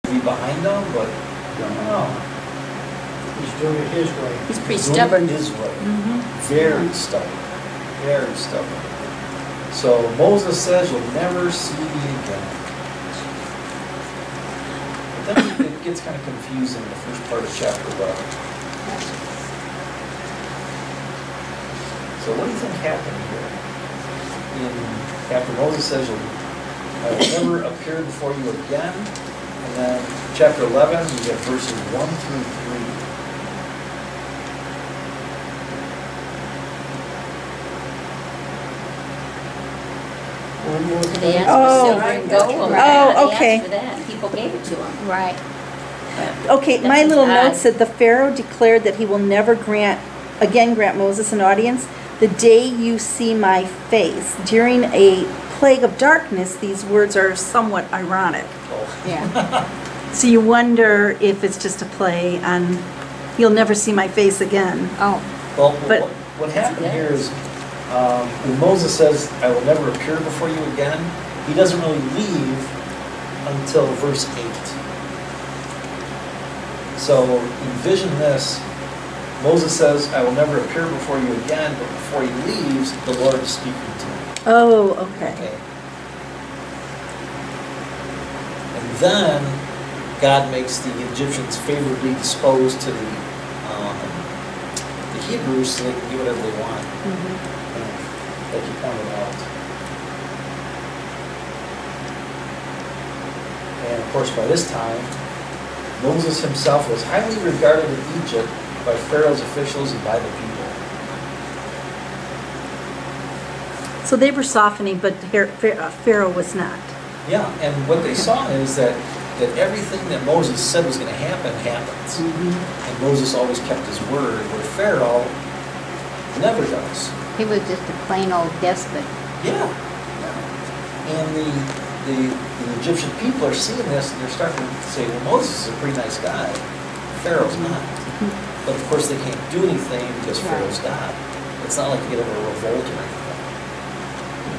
be behind them, but I don't know. He's doing it his way. He's pretty stubborn. His way. Very stubborn. Very stubborn. So Moses says, "You'll never see me again." But then it gets kind of confusing in the first part of chapter 11. So what do you think happened here? After Moses says, "I will never appear before you again," and then chapter 11, you get verses 1 through 3. They asked Oh. for silver and gold. Oh, They okay. asked for that, and people gave it to them. Right. But Okay, that my was little odd. note said the Pharaoh declared that he will never grant Moses an audience the day you see my face. During a plague of darkness, these words are somewhat ironic. Oh. Yeah. So you wonder if it's just a play on, you'll never see my face again. Oh, Well, But- what happened here is when Moses says, "I will never appear before you again," he doesn't really leave until verse 8. So envision this. Moses says, "I will never appear before you again," but before he leaves, the Lord is speaking to him. Oh, okay. Okay. And then God makes the Egyptians favorably disposed to the Hebrews so they can do whatever they want, like you pointed out. And of course, by this time, Moses himself was highly regarded in Egypt by Pharaoh's officials and by the people. So they were softening, but Pharaoh was not. Yeah, and what they saw is that everything that Moses said was going to happen happens. And Moses always kept his word, where Pharaoh never does. He was just a plain old despot. Yeah. And the Egyptian people are seeing this, and they're starting to say, well, Moses is a pretty nice guy. Pharaoh's not. But of course, they can't do anything because Pharaoh's God. It's not like they get a revolt or anything.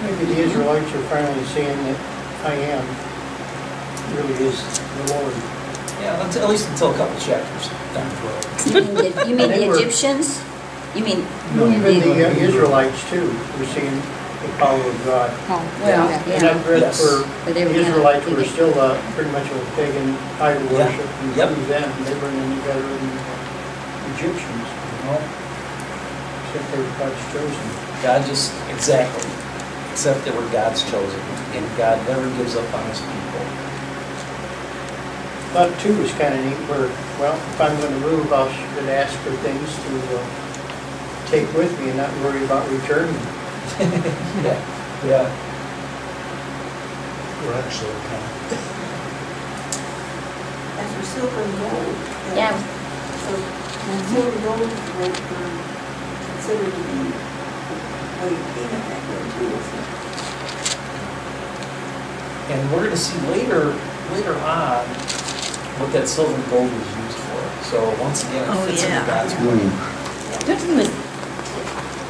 Maybe the Israelites are finally seeing that I am really is the Lord. Yeah, at least until a couple chapters down the road. you mean They the were- Egyptians? You mean Even the Israelites too were seeing the power of God. Oh, Well, And I've read Yes. for But the they were gonna- Israelites were still pretty much a pagan idol Yeah. worship. And Yep. through them, they were in together in the Egyptians, Well, except they were God's chosen. God just, exactly. Except that we're God's chosen, and God never gives up on his people. Thought too was kind of neat where, well, if I'm going to move, I should ask for things to take with me and not worry about returning. Yeah. We're actually As for silver and gold. Yeah. So silver and gold were considered to be a way of payment back then too, isn't it? And we're going to see later on what that silver and gold was used for. So once again, it fits into God's plan. Don't you think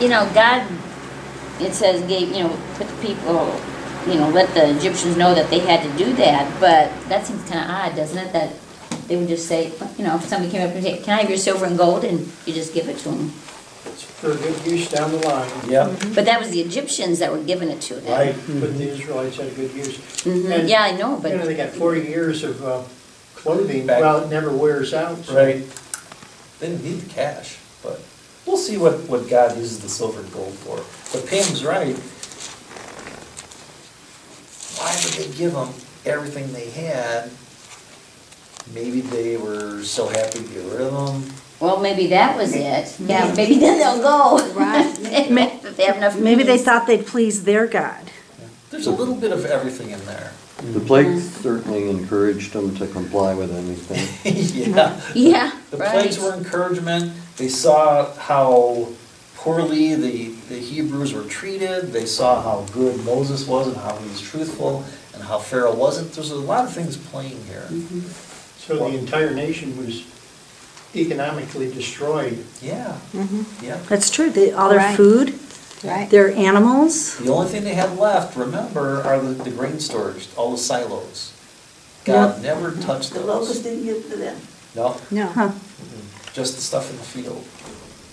it was, God, it says, put the people, let the Egyptians know that they had to do that, but that seems kind of odd, doesn't it? That they would just say, if somebody came up and said, can I have your silver and gold? And you just give it to them. It's for good use down the line. Yep. But that was the Egyptians that were giving it to them. Right, but the Israelites had good use. Mhm. And, Yeah, I know, but. They got 40 years of clothing, Back- well, it never wears out. So. Right. They didn't need the cash, but we'll see what God uses the silver and gold for. But Pam's right. Why would they give them everything they had? Maybe they were so happy to get rid of them. Well, maybe that was it. Yeah, maybe then they'll go. Right. If they have enough. Maybe they peace. thought they'd please their God. There's a little bit of everything in there. The plagues certainly encouraged them to comply with anything. Yeah. Yeah, The right. plagues were encouragement. They saw how poorly the Hebrews were treated. They saw how good Moses was and how he was truthful and how Pharaoh wasn't. There's a lot of things playing here. So the entire nation was economically destroyed. Yeah. Yeah. That's true. All their Right. food, Right. their animals. The only thing they had left, remember, are the grain stores, all the silos. God never touched The locusts those. didn't get to them. No, No. Huh. just the stuff in the field.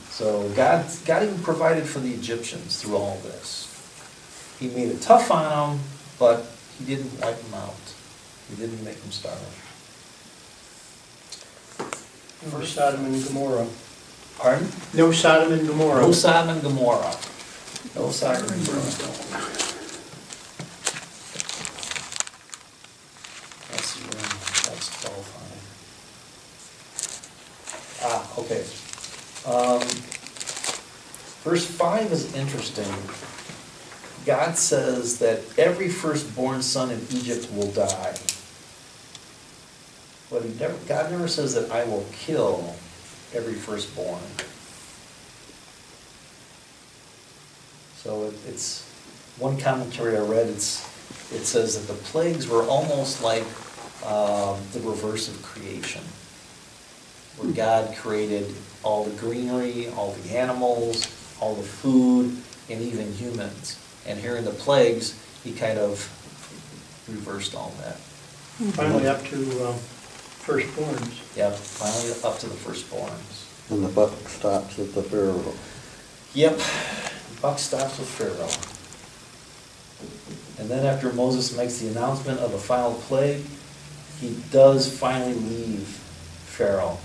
So God even provided for the Egyptians through all this. He made it tough on them, but he didn't wipe them out. He didn't make them starve. No Sodom and Gomorrah. Pardon? No Sodom and Gomorrah. No Sodom and Gomorrah. No Sodom and Gomorrah. That's 12. Okay. Verse 5 is interesting. God says that every firstborn son in Egypt will die. But God never says that I will kill every firstborn. So it's one commentary I read. It says that the plagues were almost like the reverse of creation, where God created all the greenery, all the animals, all the food, and even humans. And here in the plagues, he kind of reversed all that. Finally up to firstborns. Yeah, finally up to the firstborns. And the buck stops at the Pharaoh. Yep, buck stops with Pharaoh. And then after Moses makes the announcement of the final plague, he does finally leave Pharaoh.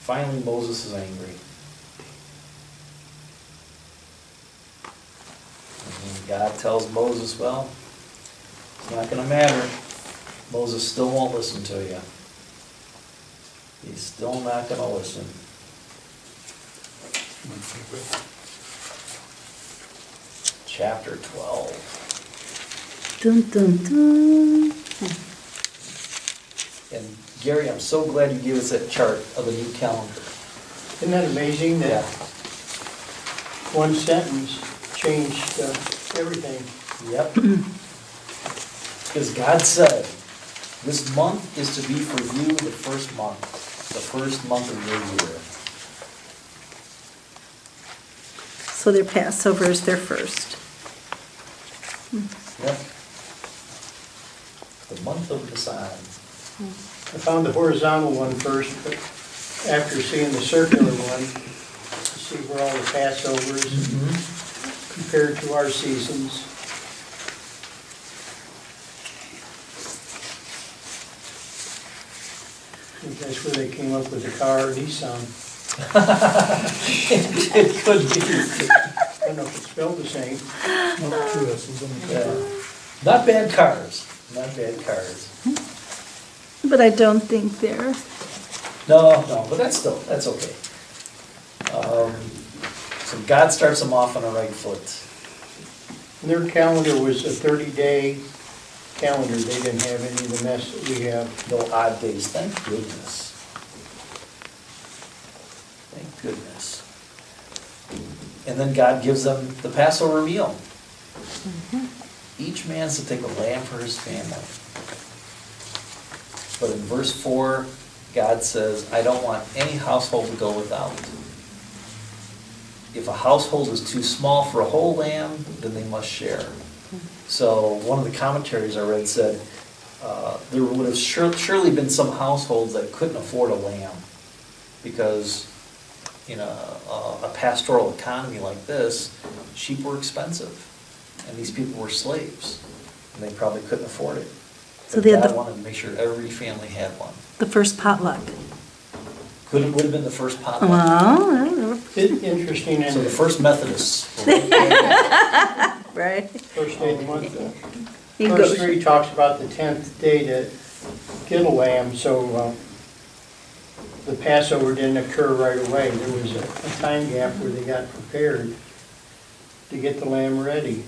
Finally, Moses is angry. And God tells Moses, well, it's not going to matter. Moses still won't listen to you. He's still not going to listen. Chapter 12. Dun, dun, dun. And Gary, I'm so glad you gave us that chart of the new calendar. Isn't that amazing that one sentence changed everything? Yep. Because God said, this month is to be for you the first month of your year. So their Passover is their first. Yep. The month of Nisan. I found the horizontal one first, but after seeing the circular one, to see where all the Passovers compared to our seasons. I think that's where they came up with the car Nissan. It could be. I don't know if it's spelled the same. Yeah. Not bad cars. Not bad cars. But I don't think they're. No, but that's okay. So God starts them off on a right foot. Their calendar was a 30-day calendar. They didn't have any of the mess that we have. No odd days, thank goodness. Thank goodness. And then God gives them the Passover meal. Each man's to take a lamb for his family. But in verse 4, God says, I don't want any household to go without. If a household is too small for a whole lamb, then they must share. So one of the commentaries I read said, there would have surely been some households that couldn't afford a lamb, because in a pastoral economy like this, sheep were expensive, and these people were slaves, and they probably couldn't afford it. So But they had God the- wanted to make sure every family had one. The first potluck. Would have been the first potluck. Well, I don't know. Interesting, So the and first Methodists. Right? first day of the month. He Verse goes- 3 talks about the 10th day to kill a lamb, so the Passover didn't occur right away. There was a time gap where they got prepared to get the lamb ready,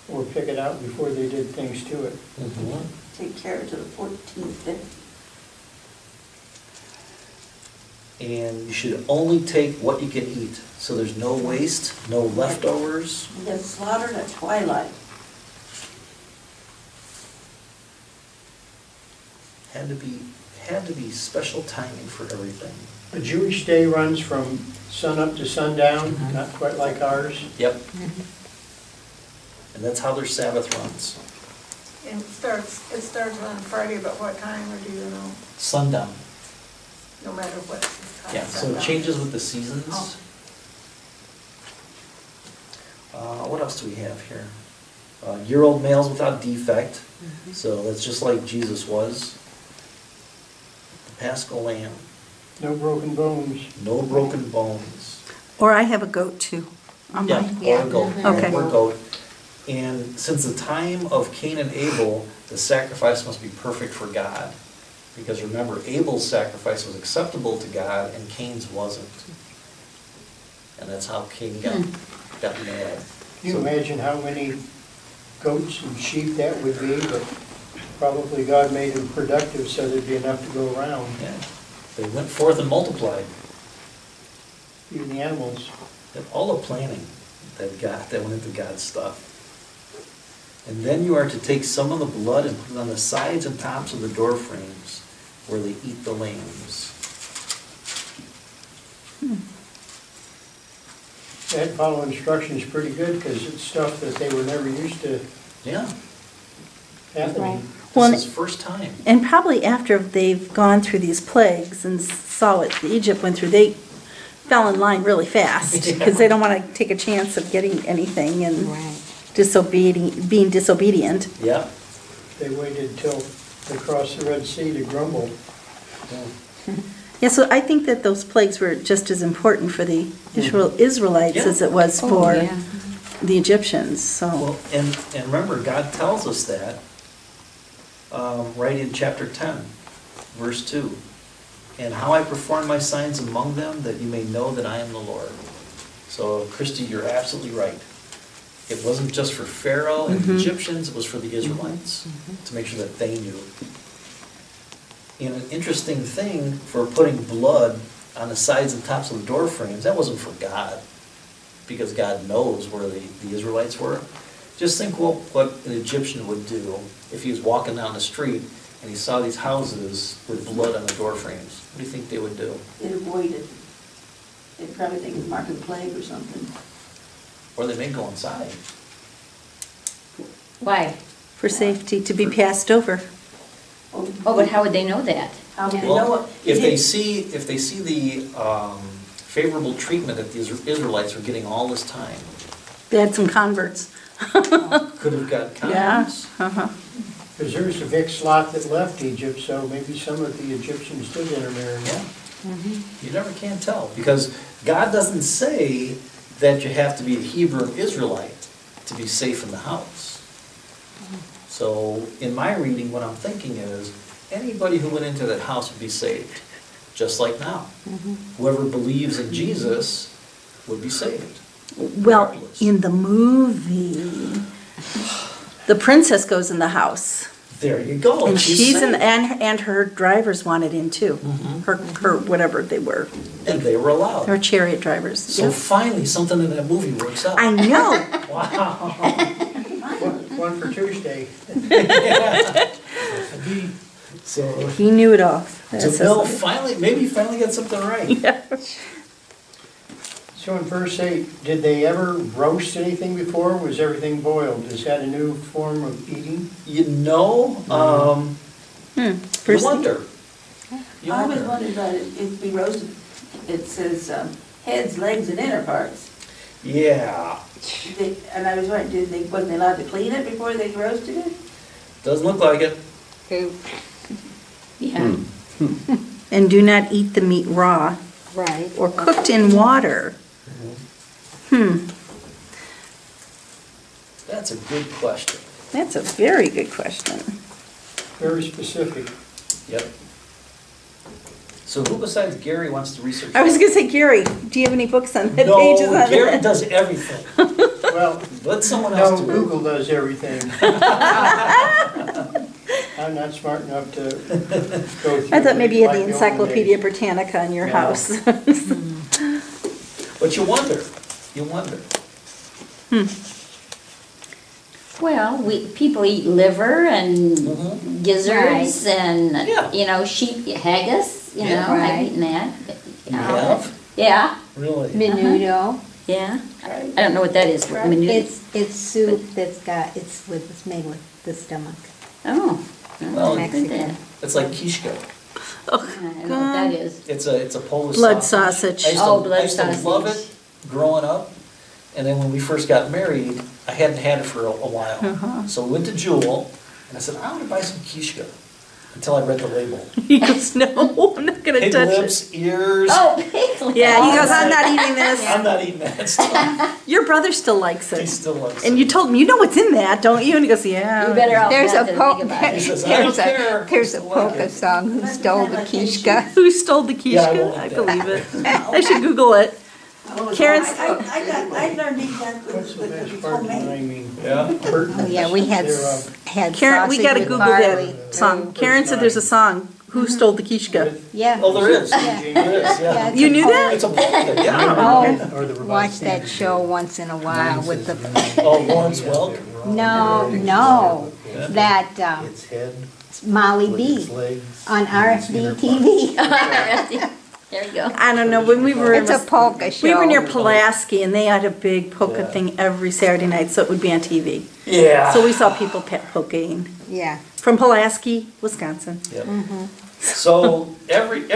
or pick it out before they did things to it. Mhm. Take care to the 14th day. And you should only take what you can eat. So there's no waste, no leftovers. And then slaughtered at twilight. Had to be special timing for everything. A Jewish day runs from sunup to sundown, not quite like ours. Yep. And that's how their Sabbath runs. And it starts on Friday, about what time, or do you know? Sundown. No matter what time? Yeah, so it changes with the seasons. Oh. What else do we have here? Year-old males without defect, so that's just like Jesus was. The Paschal Lamb, No broken bones. no broken bones. Or I have a goat too. on Yeah, mine. or a goat, Okay. or a goat. And since the time of Cain and Abel, the sacrifice must be perfect for God. Because remember, Abel's sacrifice was acceptable to God and Cain's wasn't. And that's how Cain got mad. Can you So- imagine how many goats and sheep that would be? But probably God made them productive so there'd be enough to go around. Yeah, they went forth and multiplied. Even the animals. All the planning that went into God's stuff. And then you are to take some of the blood and put it on the sides and tops of the door frames where they eat the lambs. That follow instructions pretty good because it's stuff that they were never used to Yeah, happening. Well, this is first time. And probably after they've gone through these plagues and saw what Egypt went through, they fell in line really fast because they don't want to take a chance of getting anything and being disobedient. Yeah. They waited till they crossed the Red Sea to grumble. Yeah, so I think that those plagues were just as important for the Israelites Yeah. as it was Oh, for yeah. the Egyptians, so. Well, and remember, God tells us that right in chapter 10, verse 2. And how I perform my signs among them, that you may know that I am the Lord. So, Christy, you're absolutely right. It wasn't just for Pharaoh and the Egyptians, it was for the Israelites, to make sure that they knew. And an interesting thing for putting blood on the sides and tops of the door frames, that wasn't for God, because God knows where the Israelites were. Just think what an Egyptian would do if he was walking down the street and he saw these houses with blood on the door frames. What do you think they would do? They'd avoid it. They'd probably think it's mark of the plague or something. Or they may go inside. Why? For safety, to be passed over. Oh, but how would they know that? How do they Well, know what? if they see the favorable treatment that the Israelites were getting all this time, They had some converts. could have got Yeah, converts. Because there's a big slot that left Egypt, so maybe some of the Egyptians did intermarry. Yeah. You never can tell, because God doesn't say that you have to be a Hebrew or Israelite to be safe in the house. So in my reading, what I'm thinking is, anybody who went into that house would be saved, just like now. Whoever believes in Jesus would be saved. Well, regardless. in the movie, the princess goes in the house. There you go. And she's in, saved. and her drivers wanted in too. Mhm. Her, whatever they were, And they were allowed. her chariot drivers. So Yeah. finally, something in that movie works out. I know. Wow. One for Tuesday. So He knew it all. That's Jamil so- maybe finally got something right. So in verse 8, did they ever roast anything before? Was everything boiled? Is that a new form of eating? You know, you First- wonder. You I always wonder. wondered about it, if we roasted, it says heads, legs, and inner parts. Yeah, And I was wondering, wasn't they allowed to clean it before they roasted it? doesn't look like it. Yeah. And do not eat the meat raw Right. or cooked in water. That's a good question. That's a very good question. Very specific. Yep. So who besides Gary wants to research? I was gonna say, Gary, do you have any books on that, No, pages on Gary that? does everything. Well, Let someone else no, do it. Google does everything. I'm not smart enough to go through. I thought maybe you had like the olden Encyclopedia days. Britannica in your No. house. But you wonder. Well, people eat liver and Mhm. gizzards and, Yeah. sheep, haggis, Yeah. I've Right. eaten that. You have? Yeah, Really? Menudo. yeah. I don't know what that is. It's soup that's got, it's made with the stomach. Oh. Well, Mexican. It's like kishka. Oh, I don't know what that is. It's a Polish Blood sausage. sausage. I used to- Oh, blood I used to love sausage. it growing up, and then when we first got married, I hadn't had it for a while. Uh-huh. So we went to Jewel, and I said, I want to buy some kishka, until I read the label. He goes, no, I'm not gonna Pig touch it. lips, ears. Oh, pig lips. Yeah, he goes, I'm not eating this. I'm not eating that stuff. Your brother still likes He it. still loves And it. you told him, you know what's in that, don't you? And he goes, yeah. You better off There's not a to polka, think about He it. says, "I don't care." there's a Still like polka it. song, Who Stole the Kishka? Who stole the Yeah, I quiche? won't I eat that. believe it. I should Google it. Karen's- I learned these that What's the with best part, homemade. I mean, Yeah. curtains. Oh, yeah, we had, They're, had Karen, we sausage gotta with Google barley. that song. Karen said there's a song, Who Stole the Kishka? Yeah. Oh, there is. Yeah. There is, Yeah, yeah. it's You a knew polka. that? It's a polka, yeah. Oh, Or the revised watch that standard. show once in a while with the, Oh, Lawrence Welk. no, that Its head, Molly with its B legs. on and its RFD inner TV. There you go. I don't know, when we were in, It's a polka show. we were near Pulaski and they had a big polka Yeah. thing every Saturday night, so it would be on TV. Yeah. So we saw people polkaing Yeah. from Pulaski, Wisconsin. Yep. So every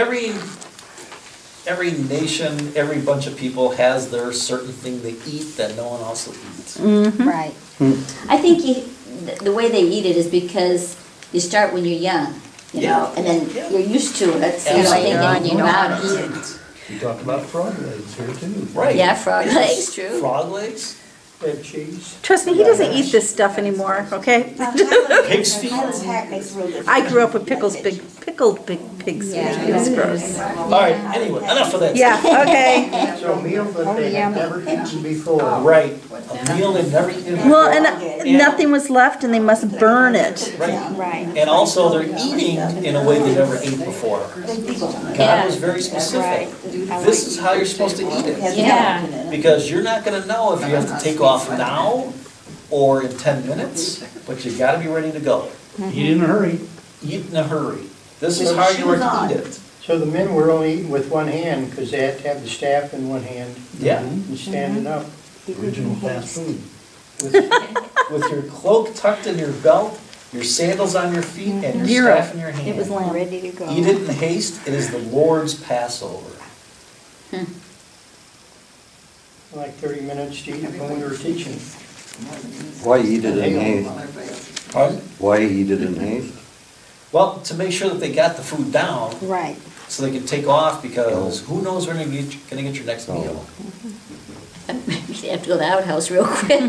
nation, every bunch of people has their certain thing they eat that no one else will eat. Right. I think the way they eat it is because you start when you're young, you know, and then Yeah. you're used to it, so you don't think Later on, anything you know about how to it. eat it. You talked about frog legs here too. Right. Yeah, frog Yes. legs, true. Frog legs, Red cheese. Trust me, he doesn't eat this stuff anymore, okay? pig's feet. Highland hack makes real good. I grew up with pickled big pigs. Yeah. It was gross. All right, anyway, enough of that. Yeah, okay. So a meal that they had never eaten before. Right, a meal they've never eaten. Well, and nothing was left and they must burn it. Right. Right. And also they're eating in a way they never ate before. God was very specific. This is how you're supposed to eat it. Yeah. Because you're not gonna know if you have to take off now or in 10 minutes, but you gotta be ready to go. Eat in a hurry. Eat in a hurry. This is how you are to eat it. So the men were only eating with one hand because they had to have the staff in one hand Yeah. and standing up. Original fast food. With your cloak tucked in your belt, your sandals on your feet, and your Zero. staff in your hand. It was lamb. Ready to go. Eat it in haste, it is the Lord's Passover. Like 30 minutes to eat when we were teaching. Why eat it in haste? Pardon? Why eat it in haste? Well, to make sure that they got the food down, Right. so they can take off, because who knows when you're gonna get your next meal. You have to go to the outhouse real quick.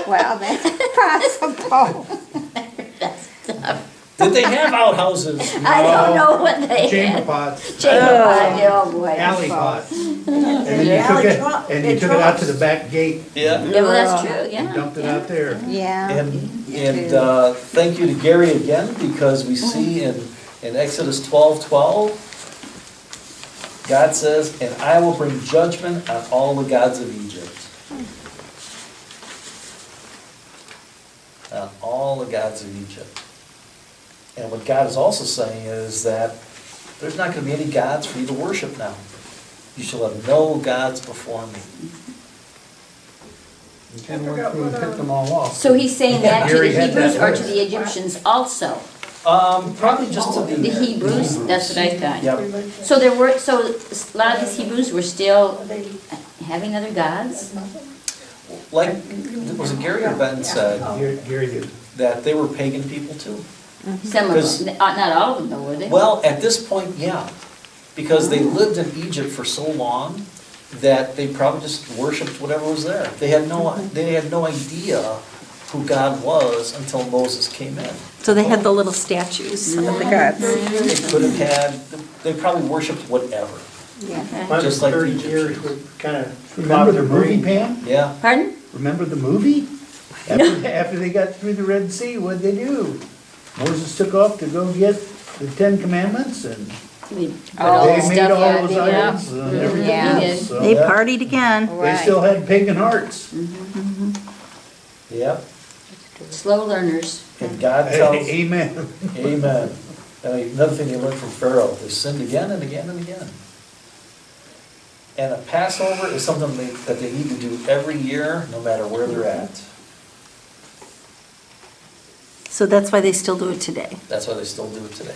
Well, that's possible. That's tough. Did they have outhouses? I don't know what they Chamber had. pots, Chamber pot, oh boy. alley pots. And then you Yeah. took it, Alley and you took it out to the back gate. Yeah. Yeah, well, that's true, You yeah. dumped it out there. Yeah. And thank you to Gary again, because we see in Exodus 12:12, God says, "And I will bring judgment on all the gods of Egypt." On all the gods of Egypt. And what God is also saying is that there's not going to be any gods for you to worship now. You shall have no gods before me. And went through and picked them all off. So he's saying that to the Gary had Hebrews that or to list. the Egyptians also? Probably just to The the Hebrews, that's what I thought. Yep. So there were, so a lot of these Hebrews were still having other gods? Like, was it Gary or Ben said Gary did. that they were pagan people too? Some of Because- them, not all of them though, were they? Well, at this point, yeah, because they lived in Egypt for so long that they probably just worshipped whatever was there. They had no idea who God was until Moses came in. So they had the little statues of the gods. They could have had, they probably worshipped whatever. Yeah. My Just like the 30 years Egyptians. would kind of Remember the movie, Pam? Yeah, Pardon? Remember the movie? After they got through the Red Sea, what'd they do? Moses took off to go get the 10 Commandments and We put all the they made stuff, all yeah, those yeah. idols and everything Yeah. else. So They Yeah. partied again. They still had pagan hearts. yeah, Slow learners. and God tells, Amen. amen. And another thing they learned from Pharaoh, they sinned again and again and again. And a Passover is something that they need to do every year, no matter where they're at. So that's why they still do it today. That's why they still do it today.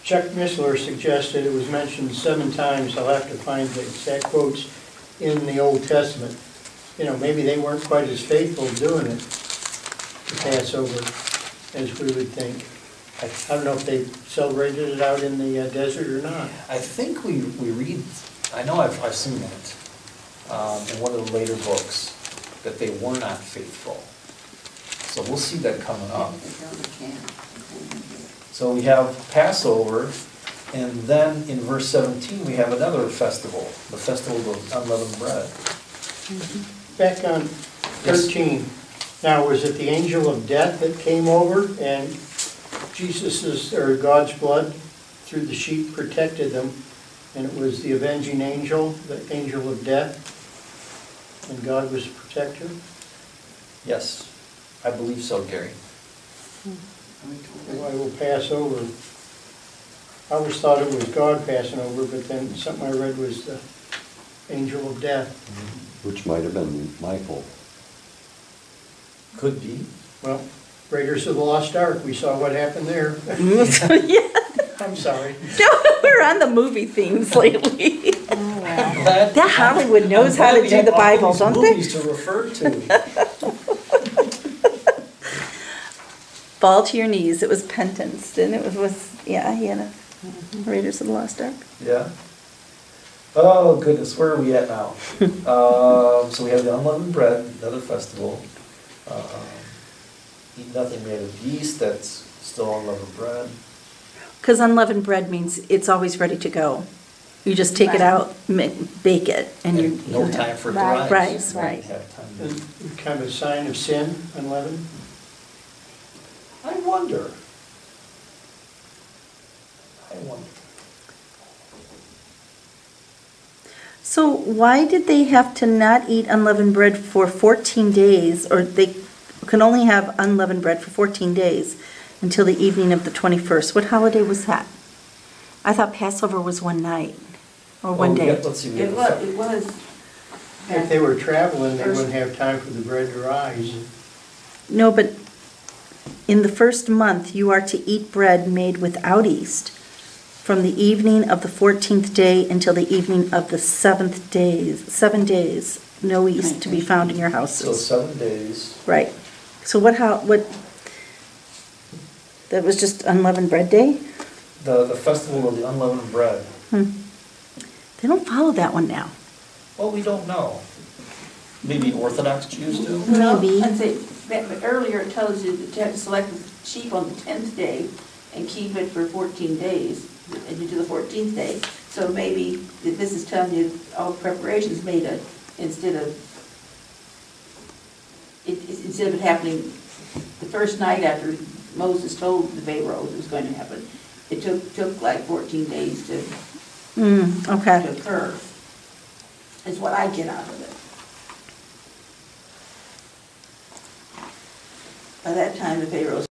Chuck Missler suggested it was mentioned 7 times. I'll have to find the exact quotes in the Old Testament. You know, maybe they weren't quite as faithful doing it, the Passover, as we would think. I don't know if they celebrated it out in the desert or not. I think we read, I know I've seen that in one of the later books, that they were not faithful. So we'll see that coming up. So we have Passover, and then in verse 17, we have another festival, the festival of unleavened bread. Back on 13, now was it the angel of death that came over and Jesus's, or God's blood through the sheep protected them, and it was the avenging angel, the angel of death, and God was a protector? Yes, I believe so, Gary. I will pass over. I always thought it was God passing over, but then something I read was the angel of death. Which might have been Michael. Could be. Well, Raiders of the Lost Ark, we saw what happened there. Yeah, I'm sorry. we're on the movie themes lately. I'm glad- That Hollywood knows I'm how glad to we do have the all Bible, these don't they? movies to refer to. Fall to your knees, it was penance, and it was yeah, he had a Raiders of the Lost Ark. Yeah. Oh, goodness, where are we at now? So we have the unleavened bread, another festival. Eat nothing made of yeast, that's still unleavened bread. Because unleavened bread means it's always ready to go. You just take it out, bake it, and you... No time for it to Right, rise. right. Have time to- And kind of a sign of sin, unleavened. I wonder. I wonder. So why did they have to not eat unleavened bread for 14 days, or they can only have unleavened bread for 14 days until the evening of the 21st? What holiday was that? I thought Passover was one night, or one Oh, day. yeah, let's see. we It have was, it was. If they were traveling, they wouldn't have time for the bread to rise. No, but in the first month, you are to eat bread made without yeast from the evening of the 14th day until the evening of the 7th day. 7 days, no yeast to be found in your So houses. 7 days. Right. So what, that was just unleavened bread day? The festival of the unleavened bread. They don't follow that one now. Well, we don't know. Maybe Orthodox Jews do? Well, Maybe. I'd say, but earlier it tells you to select the sheep on the 10th day and keep it for 14 days, and you do the 14th day. So maybe if this is telling you all preparations made instead of it happening the first night after Moses told the Pharaoh it was going to happen, it took like 14 days to Okay. occur, is what I get out of it. By that time, the Pharaoh's